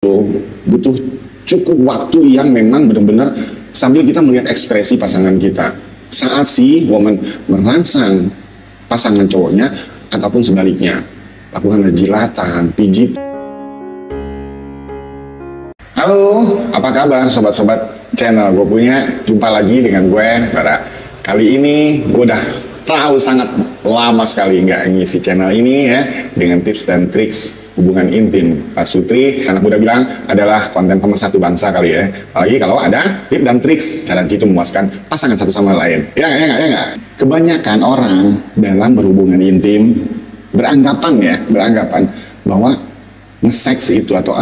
butuh cukup waktu yang memang benar-benar sambil kita melihat ekspresi pasangan kita saat si woman merangsang pasangan cowoknya ataupun sebaliknya. Lakukanlah jilatan, pijit. Halo, apa kabar sobat-sobat channel Gue Punya? Jumpa lagi dengan gue, Bara. Kali ini gue udah tahu sangat lama sekali nggak ngisi channel ini ya, dengan tips dan triks hubungan intim. Pak Sutri, anak muda bilang, adalah konten pemersatu bangsa kali ya. Apalagi kalau ada tips dan triks cara jitu memuaskan pasangan satu sama lain. Ya nggak. Kebanyakan orang dalam berhubungan intim beranggapan bahwa nge-seks itu atau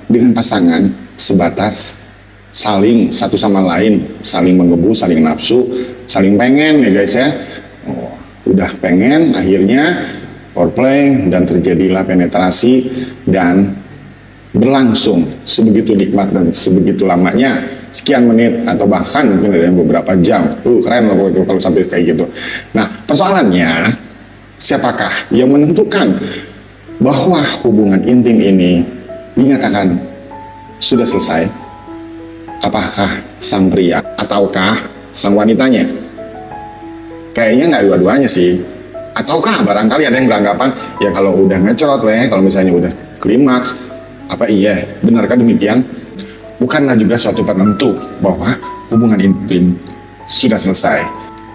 dengan pasangan sebatas saling satu sama lain, saling menggebu, saling nafsu, saling pengen ya guys ya. Udah pengen, akhirnya foreplay dan terjadilah penetrasi dan berlangsung sebegitu nikmat dan sebegitu lamanya, sekian menit atau bahkan mungkin ada yang beberapa jam. Keren loh itu kalau sampai kayak gitu. Nah, persoalannya siapakah yang menentukan bahwa hubungan intim ini dinyatakan sudah selesai? Apakah sang pria ataukah sang wanitanya? Kayaknya nggak dua-duanya sih. Ataukah barangkali ada yang beranggapan ya kalau udah ngecrot kalau misalnya udah klimaks, apa iya benarkah demikian? Bukanlah juga suatu penentu bahwa hubungan intim sudah selesai.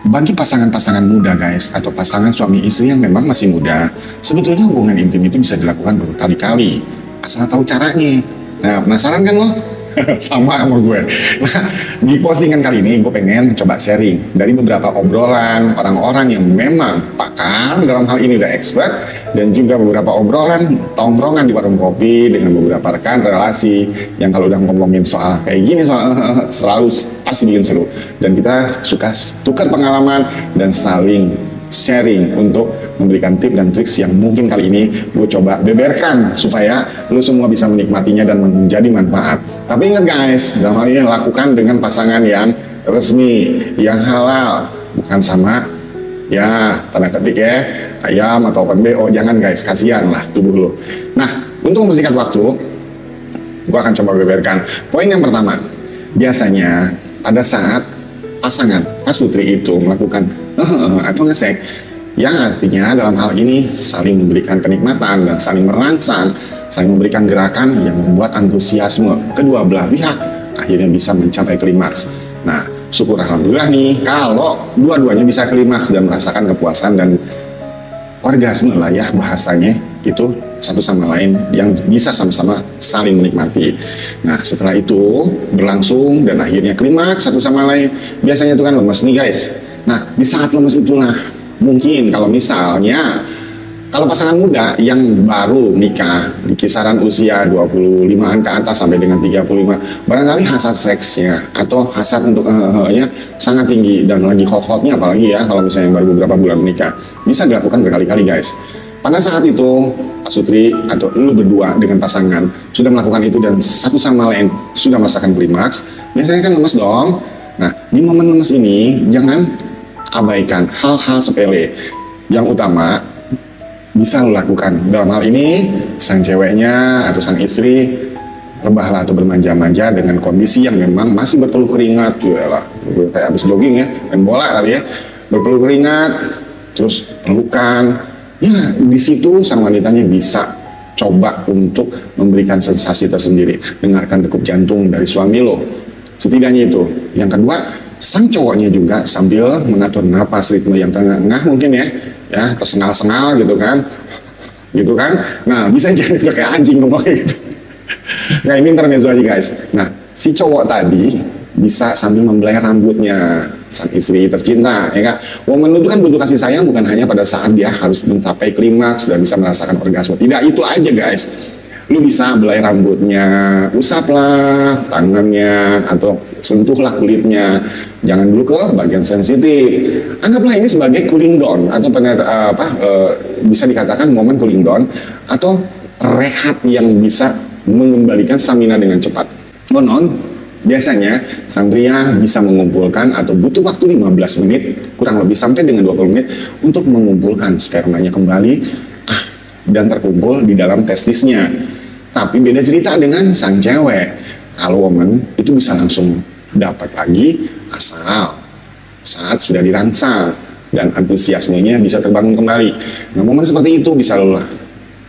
Bagi pasangan-pasangan muda guys, atau pasangan suami istri yang memang masih muda, sebetulnya hubungan intim itu bisa dilakukan berkali-kali asal tahu caranya. Nah, penasaran kan lo? Sama gue. Nah, di postingan kali ini gue pengen coba sharing dari beberapa obrolan orang-orang yang memang pakar dalam hal ini, udah expert, dan juga beberapa obrolan tongkrongan di warung kopi dengan beberapa rekan relasi yang kalau udah ngomongin soal kayak gini, soal selalu pasti bikin seru, dan kita suka tukar pengalaman dan saling sharing untuk memberikan tips dan triks yang mungkin kali ini gue coba beberkan supaya lu semua bisa menikmatinya dan menjadi manfaat. Tapi ingat guys, dalam hal ini lakukan dengan pasangan yang resmi, yang halal, bukan sama ya tanda ketik ya ayam atau open BO. Jangan guys, kasihan lah tubuh lu. Nah, untuk mempersingkat waktu, gue akan coba beberkan. Poin yang pertama, biasanya pada saat pasangan Pak Sutri itu melakukan atau ngesek, yang artinya dalam hal ini saling memberikan kenikmatan dan saling merangsang, saling memberikan gerakan yang membuat antusiasme kedua belah pihak akhirnya bisa mencapai klimaks. Nah, syukur alhamdulillah nih kalau dua-duanya bisa klimaks dan merasakan kepuasan dan orgasme lah ya bahasanya, itu satu sama lain yang bisa sama-sama saling menikmati. Nah, setelah itu berlangsung dan akhirnya klimaks satu sama lain, biasanya itu kan lemes nih guys. Nah, di saat lemes itulah mungkin kalau misalnya kalau pasangan muda yang baru nikah di kisaran usia 25-an ke atas sampai dengan 35, barangkali hasrat seksnya atau hasrat untuk sangat tinggi dan lagi hot-hotnya, apalagi ya kalau misalnya baru beberapa bulan menikah, bisa dilakukan berkali-kali guys. Pada saat itu Pak Sutri atau lu berdua dengan pasangan sudah melakukan itu dan satu sama lain sudah merasakan klimaks, biasanya kan lemes dong. Nah, di momen lemes ini jangan abaikan hal-hal sepele. Yang utama bisa lo lakukan dalam hal ini, sang ceweknya atau sang istri rebahlah atau bermanja-manja dengan kondisi yang memang masih berpeluh keringat, lah kayak habis jogging ya, main bola kali ya, berpeluh keringat, terus pelukan. Ya, di situ sang wanitanya bisa coba untuk memberikan sensasi tersendiri, dengarkan degup jantung dari suami lo. Setidaknya itu. Yang kedua, sang cowoknya juga sambil mengatur napas ritme yang tengah mungkin ya tersengal-sengal gitu kan. Nah, bisa jadi udah kayak anjing ngomong kayak gitu. Nah, ini intermezzo aja guys. Nah, si cowok tadi bisa sambil membelai rambutnya sang istri tercinta, ya kan? Woman itu kan butuh kasih sayang bukan hanya pada saat dia harus mencapai klimaks dan bisa merasakan orgasme. Tidak itu aja guys. Lu bisa belai rambutnya, usaplah tangannya, atau sentuhlah kulitnya. Jangan dulu ke bagian sensitif. Anggaplah ini sebagai cooling down atau bisa dikatakan momen cooling down atau rehat yang bisa mengembalikan stamina dengan cepat. Konon, biasanya sang pria bisa mengumpulkan atau butuh waktu 15 menit, kurang lebih sampai dengan 20 menit untuk mengumpulkan spermanya kembali dan terkumpul di dalam testisnya. Tapi beda cerita dengan sang cewek. Kalau woman itu bisa langsung dapat lagi asal saat sudah dirangsang dan antusiasmenya bisa terbangun kembali. Nah, momen seperti itu bisa lo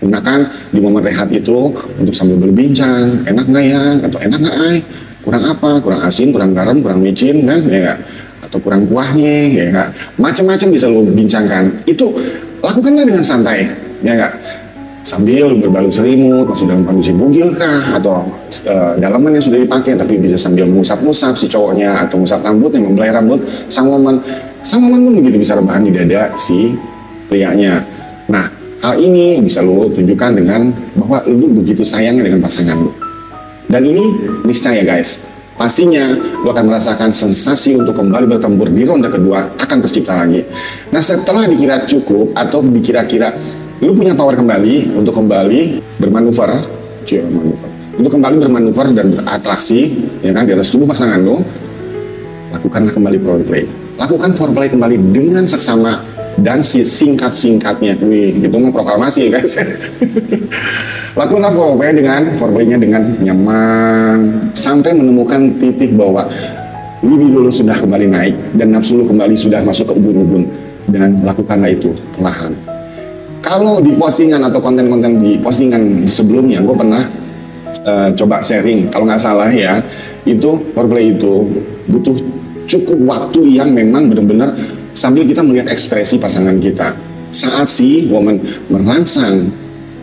gunakan di momen rehat itu untuk sambil berbincang, enak nggak ya, atau enak nggak ay, kurang apa, kurang asin, kurang garam, kurang micin kan, ya nggak, atau kurang kuahnya, ya nggak, macam-macam bisa lo bincangkan. Itu lakukanlah dengan santai, ya nggak, sambil berbalut selimut, masih dalam kondisi bugil kah, atau dalaman yang sudah dipakai, tapi bisa sambil mengusap-usap si cowoknya, atau mengusap rambutnya, membelai rambut sang momen pun begitu bisa rebahan di dada si prianya. Nah, hal ini bisa lo tunjukkan dengan bahwa lo begitu sayangnya dengan pasangan lo. Dan ini niscaya guys, pastinya lo akan merasakan sensasi untuk kembali bertempur di ronde kedua akan tercipta lagi. Nah, setelah dikira cukup atau dikira-kira lu punya power kembali untuk kembali bermanuver, untuk kembali bermanuver dan beratraksi, ya kan, di atas tubuh pasangan lu, lakukanlah kembali foreplay. Lakukan foreplay kembali dengan seksama dan singkat-singkatnya. Wih, itu mau proklamasi ya guys. Lakukanlah foreplaynya dengan nyaman sampai menemukan titik bahwa libido lu sudah kembali naik dan nafsu lu kembali sudah masuk ke ubun-ubun, dan lakukanlah itu perlahan. Kalau di postingan atau konten-konten di postingan sebelumnya, gue pernah coba sharing, kalau nggak salah ya, itu foreplay itu butuh cukup waktu yang memang benar-benar sambil kita melihat ekspresi pasangan kita saat si woman merangsang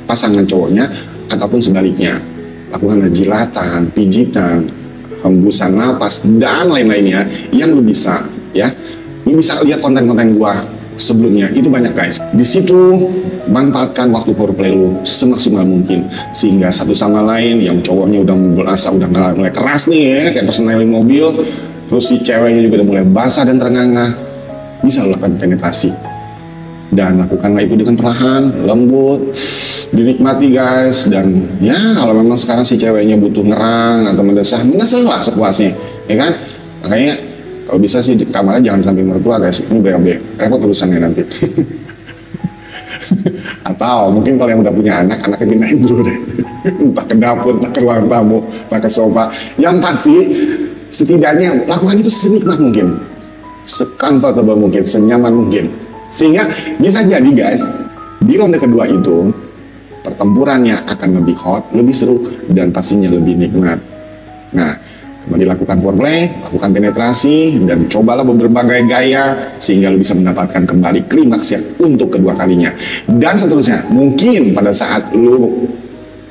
pasangan cowoknya, ataupun sebaliknya. Lakukanlah jilatan, pijitan, hembusan napas, dan lain-lainnya yang lu bisa, ya. Lu bisa lihat konten-konten gua sebelumnya, itu banyak guys. Di situ manfaatkan waktu foreplay lu semaksimal mungkin, sehingga satu sama lain, yang cowoknya udah berasa udah mulai keras nih ya, kayak personaling mobil, terus si ceweknya juga udah mulai basah dan terengah-engah, bisa lakukan penetrasi. Dan lakukanlah itu dengan perlahan, lembut, dinikmati guys. Dan ya kalau memang sekarang si ceweknya butuh ngerang atau mendesah lah sepuasnya, ya kan. Makanya kalau bisa sih di kamarnya jangan sampai mertua guys, ini BAB, repot urusannya nanti. Atau mungkin kalau yang udah punya anak, anaknya pindahin dulu deh. Entah ke dapur, entah ke ruang tamu, entah ke sofa. Yang pasti setidaknya lakukan itu senikmat mungkin, se-comfortable mungkin, senyaman mungkin, sehingga bisa jadi guys di ronde kedua itu pertempurannya akan lebih hot, lebih seru, dan pastinya lebih nikmat. Nah, kembali lakukan foreplay, lakukan penetrasi, dan cobalah berbagai gaya sehingga lo bisa mendapatkan kembali klimaks untuk kedua kalinya. Dan seterusnya, mungkin pada saat lo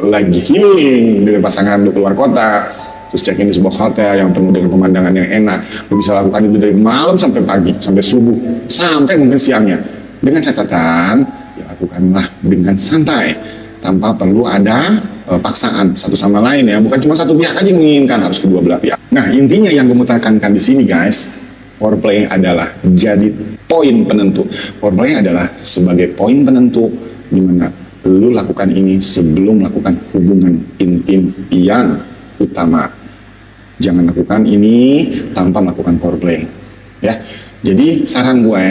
lagi healing dengan pasangan lo keluar kota, terus check-in di sebuah hotel yang penuh dengan pemandangan yang enak, lo bisa lakukan itu dari malam sampai pagi, sampai subuh, sampai mungkin siangnya. Dengan catatan, ya lakukanlah dengan santai, tanpa perlu ada paksaan satu sama lain ya, bukan cuma satu pihak aja yang menginginkan, harus kedua belah pihak. Nah, intinya yang gue mau tekankan di sini guys, foreplay adalah jadi poin penentu. Foreplay adalah sebagai poin penentu di mana lu lakukan ini sebelum melakukan hubungan intim yang utama. Jangan lakukan ini tanpa melakukan foreplay, ya. Jadi saran gue,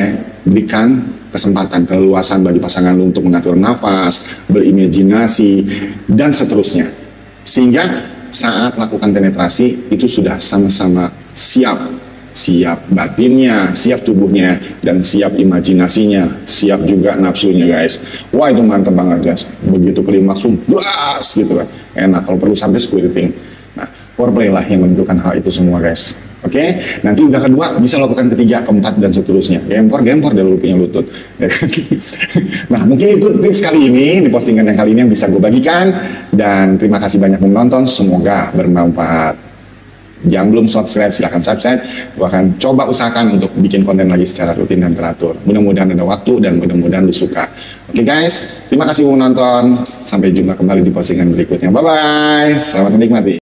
berikan kesempatan, keleluasan bagi pasangan lu untuk mengatur nafas, berimajinasi, dan seterusnya. Sehingga saat lakukan penetrasi itu sudah sama-sama siap. Siap batinnya, siap tubuhnya, dan siap imajinasinya, siap juga nafsunya guys. Wah, itu mantep banget guys. Begitu klimaks, blas gitu kan. Enak, kalau perlu sampai squirting. Nah, foreplay lah yang menentukan hal itu semua guys. Oke, nanti udah kedua bisa lakukan ketiga, keempat, dan seterusnya. Gempor dari lu punya lutut. Nah, mungkin itu tips kali ini di postingan yang kali ini yang bisa gue bagikan. Dan terima kasih banyak menonton, semoga bermanfaat. Yang belum subscribe silahkan subscribe. Gue akan coba usahakan untuk bikin konten lagi secara rutin dan teratur. Mudah-mudahan ada waktu dan mudah-mudahan lu suka. Oke guys, terima kasih menonton. Sampai jumpa kembali di postingan berikutnya. Bye bye, selamat menikmati.